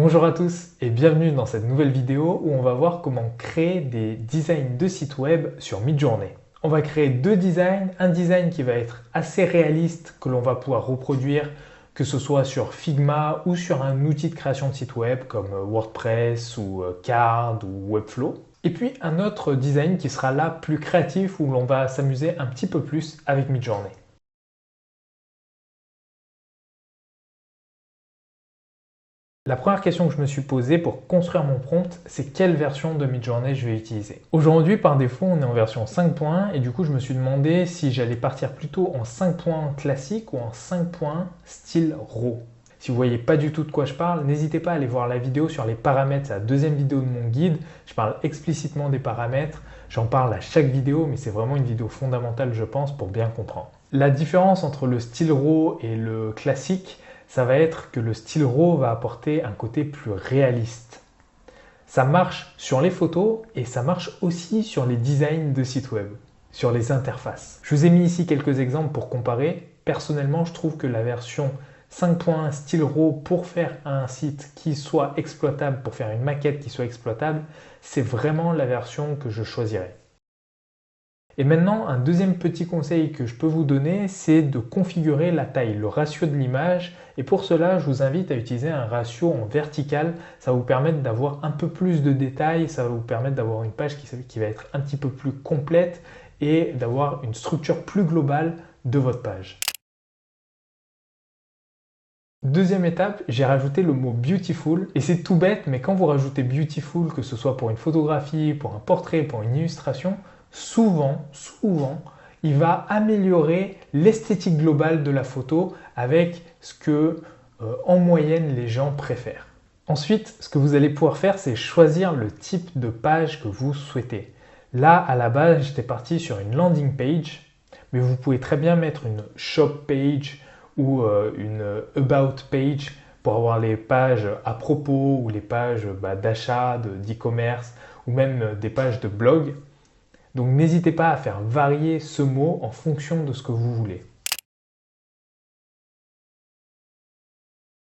Bonjour à tous et bienvenue dans cette nouvelle vidéo où on va voir comment créer des designs de sites web sur Midjourney. On va créer deux designs, un design qui va être assez réaliste que l'on va pouvoir reproduire que ce soit sur Figma ou sur un outil de création de site web comme WordPress ou Card ou Webflow. Et puis un autre design qui sera là plus créatif où l'on va s'amuser un petit peu plus avec Midjourney. La première question que je me suis posée pour construire mon prompt, c'est quelle version de Midjourney je vais utiliser. Aujourd'hui, par défaut, on est en version 5.1 et du coup, je me suis demandé si j'allais partir plutôt en 5.1 classique ou en 5.1 style RAW. Si vous ne voyez pas du tout de quoi je parle, n'hésitez pas à aller voir la vidéo sur les paramètres, c'est la deuxième vidéo de mon guide. Je parle explicitement des paramètres, j'en parle à chaque vidéo, mais c'est vraiment une vidéo fondamentale, je pense, pour bien comprendre. La différence entre le style RAW et le classique, ça va être que le style RAW va apporter un côté plus réaliste. Ça marche sur les photos et ça marche aussi sur les designs de sites web, sur les interfaces. Je vous ai mis ici quelques exemples pour comparer. Personnellement, je trouve que la version 5.1 style RAW pour faire un site qui soit exploitable, pour faire une maquette qui soit exploitable, c'est vraiment la version que je choisirais. Et maintenant, un deuxième petit conseil que je peux vous donner, c'est de configurer la taille, le ratio de l'image. Et pour cela, je vous invite à utiliser un ratio en vertical. Ça va vous permettre d'avoir un peu plus de détails, ça va vous permettre d'avoir une page qui va être un petit peu plus complète et d'avoir une structure plus globale de votre page. Deuxième étape, j'ai rajouté le mot beautiful et c'est tout bête, mais quand vous rajoutez beautiful, que ce soit pour une photographie, pour un portrait, pour une illustration, souvent, il va améliorer l'esthétique globale de la photo avec ce que, en moyenne, les gens préfèrent. Ensuite, ce que vous allez pouvoir faire, c'est choisir le type de page que vous souhaitez. Là, à la base, j'étais parti sur une landing page, mais vous pouvez très bien mettre une shop page ou une about page pour avoir les pages à propos ou les pages d'achat, d'e-commerce ou même des pages de blog. Donc n'hésitez pas à faire varier ce mot en fonction de ce que vous voulez.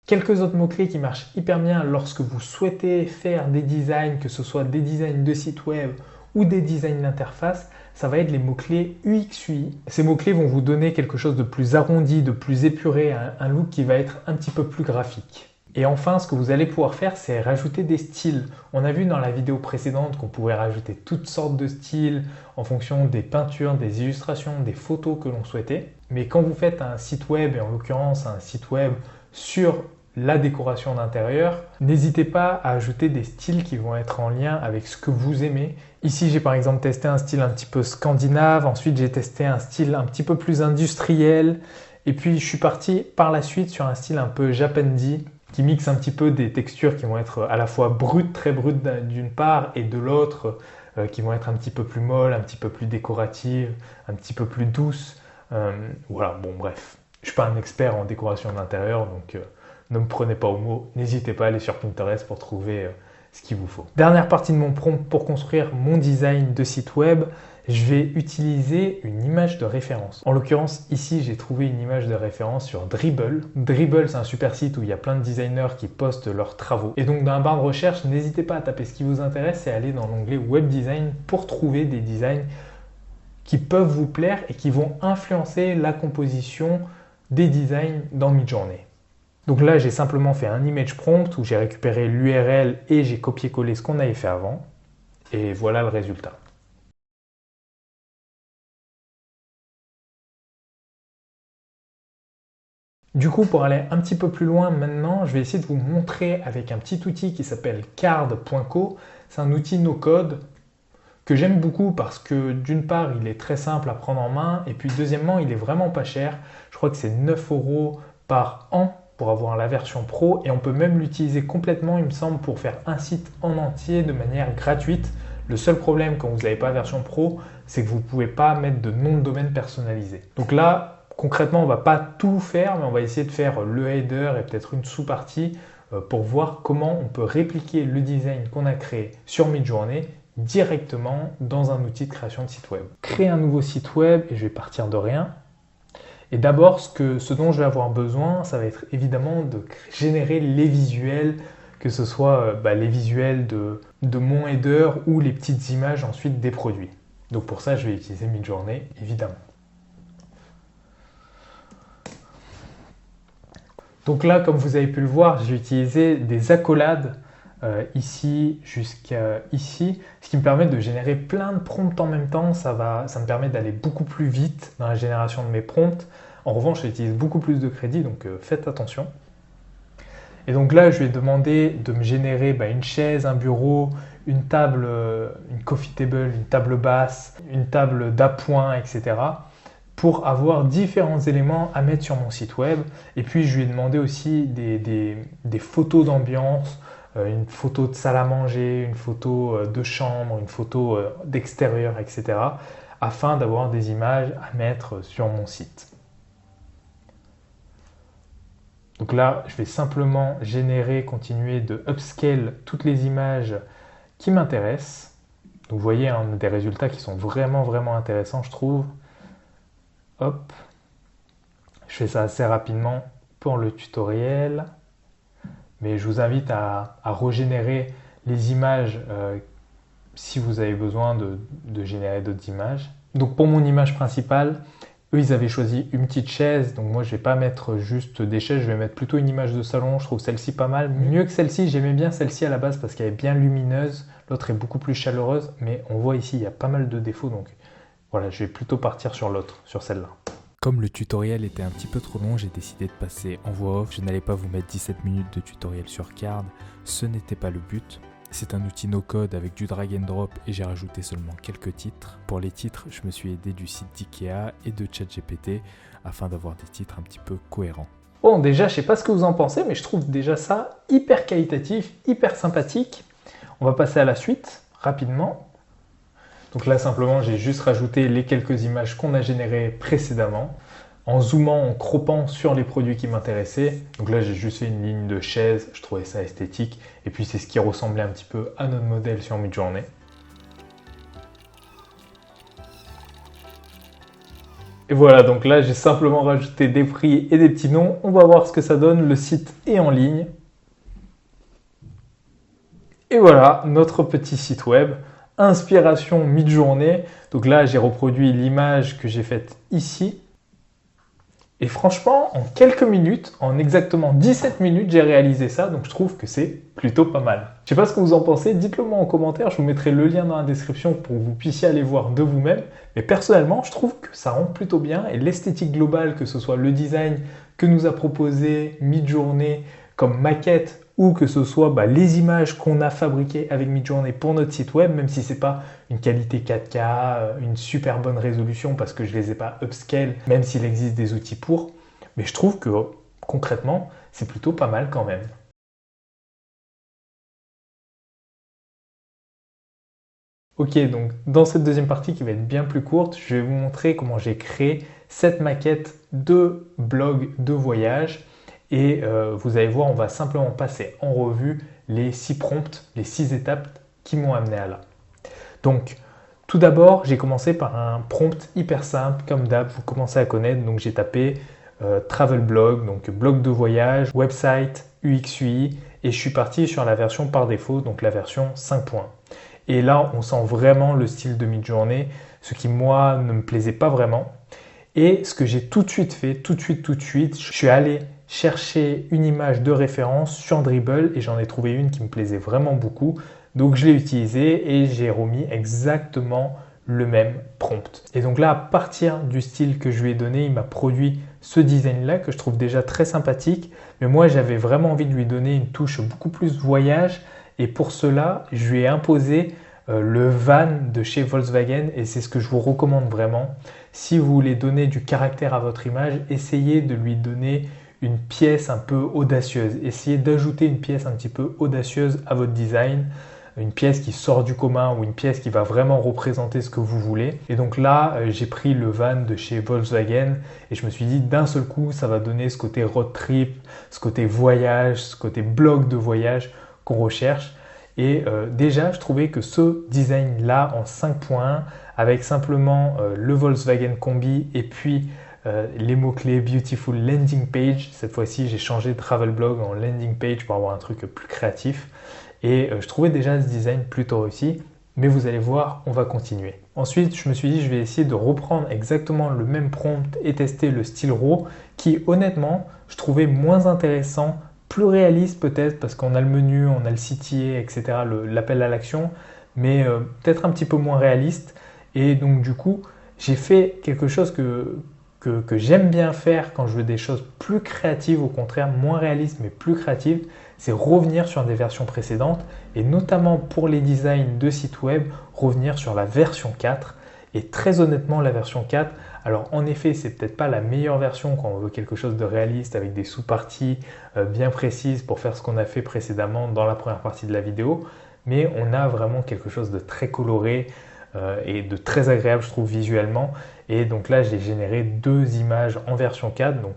Quelques autres mots-clés qui marchent hyper bien lorsque vous souhaitez faire des designs, que ce soit des designs de site web ou des designs d'interface, ça va être les mots-clés UX/UI. Ces mots-clés vont vous donner quelque chose de plus arrondi, de plus épuré, un look qui va être un petit peu plus graphique. Et enfin, ce que vous allez pouvoir faire, c'est rajouter des styles. On a vu dans la vidéo précédente qu'on pouvait rajouter toutes sortes de styles en fonction des peintures, des illustrations, des photos que l'on souhaitait. Mais quand vous faites un site web, et en l'occurrence un site web sur la décoration d'intérieur, n'hésitez pas à ajouter des styles qui vont être en lien avec ce que vous aimez. Ici, j'ai par exemple testé un style un petit peu scandinave, ensuite j'ai testé un style un petit peu plus industriel, et puis je suis parti par la suite sur un style un peu japondi, qui mixe un petit peu des textures qui vont être à la fois brutes, très brutes d'une part, et de l'autre, qui vont être un petit peu plus molles, un petit peu plus décoratives, un petit peu plus douces. Voilà, bon bref, je ne suis pas un expert en décoration d'intérieur, donc ne me prenez pas au mot, n'hésitez pas à aller sur Pinterest pour trouver ce qu'il vous faut. Dernière partie de mon prompt pour construire mon design de site web, je vais utiliser une image de référence. En l'occurrence, ici, j'ai trouvé une image de référence sur Dribbble. Dribbble, c'est un super site où il y a plein de designers qui postent leurs travaux. Et donc, dans la barre de recherche, n'hésitez pas à taper ce qui vous intéresse et aller dans l'onglet Web Design pour trouver des designs qui peuvent vous plaire et qui vont influencer la composition des designs dans Midjourney. Donc là, j'ai simplement fait un image prompt où j'ai récupéré l'URL et j'ai copié-collé ce qu'on avait fait avant. Et voilà le résultat. Du coup, pour aller un petit peu plus loin maintenant, je vais essayer de vous montrer avec un petit outil qui s'appelle card.co. C'est un outil no-code que j'aime beaucoup parce que d'une part, il est très simple à prendre en main et puis deuxièmement, il est vraiment pas cher. Je crois que c'est 9 € par an pour avoir la version pro et on peut même l'utiliser complètement, il me semble, pour faire un site en entier de manière gratuite. Le seul problème quand vous n'avez pas la version pro, c'est que vous ne pouvez pas mettre de nom de domaine personnalisé. Donc là, concrètement, on ne va pas tout faire, mais on va essayer de faire le header et peut-être une sous-partie pour voir comment on peut répliquer le design qu'on a créé sur Midjourney directement dans un outil de création de site web. Créer un nouveau site web et je vais partir de rien. Et d'abord, ce dont je vais avoir besoin, ça va être évidemment de générer les visuels que ce soit les visuels de mon header ou les petites images ensuite des produits. Donc pour ça, je vais utiliser Midjourney, évidemment. Donc là, comme vous avez pu le voir, j'ai utilisé des accolades ici jusqu'à ici, ce qui me permet de générer plein de prompts en même temps. Ça me permet d'aller beaucoup plus vite dans la génération de mes prompts. En revanche, j'utilise beaucoup plus de crédit, donc faites attention. Et donc là, je lui ai demandé de me générer une chaise, un bureau, une table, une coffee table, une table basse, une table d'appoint, etc. pour avoir différents éléments à mettre sur mon site web. Et puis, je lui ai demandé aussi des photos d'ambiance, une photo de salle à manger, une photo de chambre, une photo d'extérieur, etc. afin d'avoir des images à mettre sur mon site. Donc là, je vais simplement continuer de upscale toutes les images qui m'intéressent. Donc vous voyez, on a des résultats qui sont vraiment intéressants, je trouve. Hop, je fais ça assez rapidement pour le tutoriel. Mais je vous invite à régénérer les images si vous avez besoin de générer d'autres images. Donc pour mon image principale, eux, ils avaient choisi une petite chaise, donc moi je ne vais pas mettre juste des chaises, je vais mettre plutôt une image de salon. Je trouve celle-ci pas mal, mieux que celle-ci. J'aimais bien celle-ci à la base parce qu'elle est bien lumineuse, l'autre est beaucoup plus chaleureuse, mais on voit ici il y a pas mal de défauts, donc voilà, je vais plutôt partir sur l'autre, sur celle-là. Comme le tutoriel était un petit peu trop long, j'ai décidé de passer en voix off. Je n'allais pas vous mettre 17 minutes de tutoriel sur Card, ce n'était pas le but. C'est un outil no-code avec du drag and drop et j'ai rajouté seulement quelques titres. Pour les titres, je me suis aidé du site d'IKEA et de ChatGPT afin d'avoir des titres un petit peu cohérents. Bon, déjà, je sais pas ce que vous en pensez, mais je trouve déjà ça hyper qualitatif, hyper sympathique. On va passer à la suite, rapidement. Donc là, simplement, j'ai juste rajouté les quelques images qu'on a générées précédemment, en zoomant, en croppant sur les produits qui m'intéressaient. Donc là, j'ai juste fait une ligne de chaise, je trouvais ça esthétique. Et puis, c'est ce qui ressemblait un petit peu à notre modèle sur Midjourney. Et voilà, donc là, j'ai simplement rajouté des prix et des petits noms. On va voir ce que ça donne. Le site est en ligne. Et voilà, notre petit site web. Inspiration Midjourney. Donc là, j'ai reproduit l'image que j'ai faite ici. Et franchement, en quelques minutes, en exactement 17 minutes, j'ai réalisé ça. Donc je trouve que c'est plutôt pas mal. Je sais pas ce que vous en pensez, dites-le moi en commentaire. Je vous mettrai le lien dans la description pour que vous puissiez aller voir de vous-même. Mais personnellement, je trouve que ça rend plutôt bien. Et l'esthétique globale, que ce soit le design que nous a proposé Midjourney comme maquette, ou que ce soit les images qu'on a fabriquées avec Midjourney pour notre site web, même si ce n'est pas une qualité 4K, une super bonne résolution parce que je ne les ai pas upscale, même s'il existe des outils pour. Mais je trouve que concrètement, c'est plutôt pas mal quand même. Ok, donc dans cette deuxième partie qui va être bien plus courte, je vais vous montrer comment j'ai créé cette maquette de blog de voyage. Et vous allez voir, on va simplement passer en revue les 6 prompts, les 6 étapes qui m'ont amené à là. Donc, tout d'abord, j'ai commencé par un prompt hyper simple, comme d'hab, vous commencez à connaître. Donc, j'ai tapé travel blog, donc blog de voyage, website, UX, UI, et je suis parti sur la version par défaut, donc la version 5.1. Et là, on sent vraiment le style de Midjourney, ce qui, moi, ne me plaisait pas vraiment. Et ce que j'ai tout de suite fait, tout de suite, je suis allé chercher une image de référence sur Dribbble et j'en ai trouvé une qui me plaisait vraiment beaucoup. Donc je l'ai utilisée et j'ai remis exactement le même prompt. Et donc là, à partir du style que je lui ai donné, il m'a produit ce design-là que je trouve déjà très sympathique. Mais moi, j'avais vraiment envie de lui donner une touche beaucoup plus voyage. Et pour cela, je lui ai imposé le van de chez Volkswagen et c'est ce que je vous recommande vraiment. Si vous voulez donner du caractère à votre image, essayez de lui donner une pièce un peu audacieuse. Essayez d'ajouter une pièce un petit peu audacieuse à votre design, une pièce qui sort du commun ou une pièce qui va vraiment représenter ce que vous voulez. Et donc là, j'ai pris le van de chez Volkswagen et je me suis dit d'un seul coup, ça va donner ce côté road trip, ce côté voyage, ce côté blog de voyage qu'on recherche. Et déjà, je trouvais que ce design-là en 5.1, avec simplement le Volkswagen Combi et puis les mots-clés Beautiful Landing Page. Cette fois-ci, j'ai changé de Travel Blog en Landing Page pour avoir un truc plus créatif. Et je trouvais déjà ce design plutôt réussi. Mais vous allez voir, on va continuer. Ensuite, je me suis dit, je vais essayer de reprendre exactement le même prompt et tester le style RAW qui, honnêtement, je trouvais moins intéressant, plus réaliste peut-être parce qu'on a le menu, on a le CTA, etc., l'appel à l'action, mais peut-être un petit peu moins réaliste. Et donc, du coup, j'ai fait quelque chose que j'aime bien faire quand je veux des choses plus créatives, au contraire, moins réalistes, mais plus créatives. C'est revenir sur des versions précédentes et notamment pour les designs de sites web, revenir sur la version 4. Et très honnêtement, la version 4, alors en effet, c'est peut-être pas la meilleure version quand on veut quelque chose de réaliste avec des sous-parties bien précises pour faire ce qu'on a fait précédemment dans la première partie de la vidéo, mais on a vraiment quelque chose de très coloré et de très agréable, je trouve, visuellement. Et donc là, j'ai généré 2 images en version 4, donc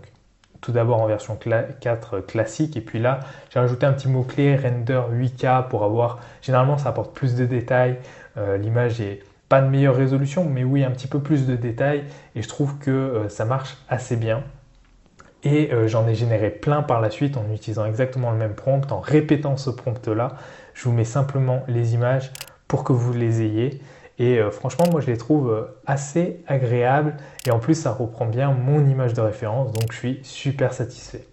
tout d'abord en version 4 classique, et puis là j'ai rajouté un petit mot-clé render 8K pour avoir, généralement ça apporte plus de détails, l'image est pas de meilleure résolution, mais oui un petit peu plus de détails, et je trouve que ça marche assez bien. Et j'en ai généré plein par la suite en utilisant exactement le même prompt, en répétant ce prompt là. Je vous mets simplement les images pour que vous les ayez. Et franchement, moi je les trouve assez agréables et en plus ça reprend bien mon image de référence, donc je suis super satisfait.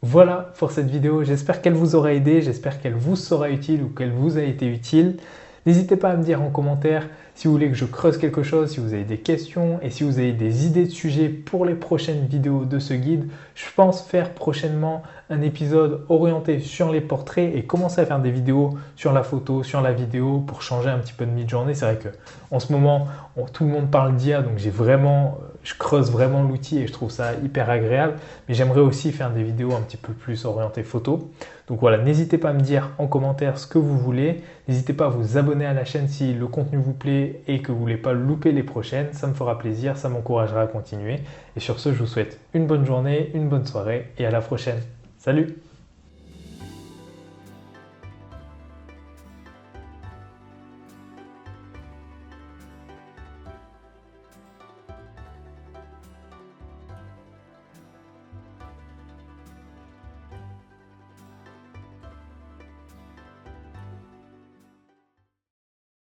Voilà pour cette vidéo, j'espère qu'elle vous aura aidé, j'espère qu'elle vous sera utile ou qu'elle vous a été utile. N'hésitez pas à me dire en commentaire si vous voulez que je creuse quelque chose, si vous avez des questions et si vous avez des idées de sujets pour les prochaines vidéos de ce guide. Je pense faire prochainement un épisode orienté sur les portraits et commencer à faire des vidéos sur la photo, sur la vidéo pour changer un petit peu de mi-journée. C'est vrai qu'en ce moment, tout le monde parle d'IA, donc je creuse vraiment l'outil et je trouve ça hyper agréable. Mais j'aimerais aussi faire des vidéos un petit peu plus orientées photo. Donc voilà, n'hésitez pas à me dire en commentaire ce que vous voulez. N'hésitez pas à vous abonner à la chaîne si le contenu vous plaît et que vous ne voulez pas louper les prochaines. Ça me fera plaisir, ça m'encouragera à continuer. Et sur ce, je vous souhaite une bonne journée, une bonne soirée et à la prochaine. Salut!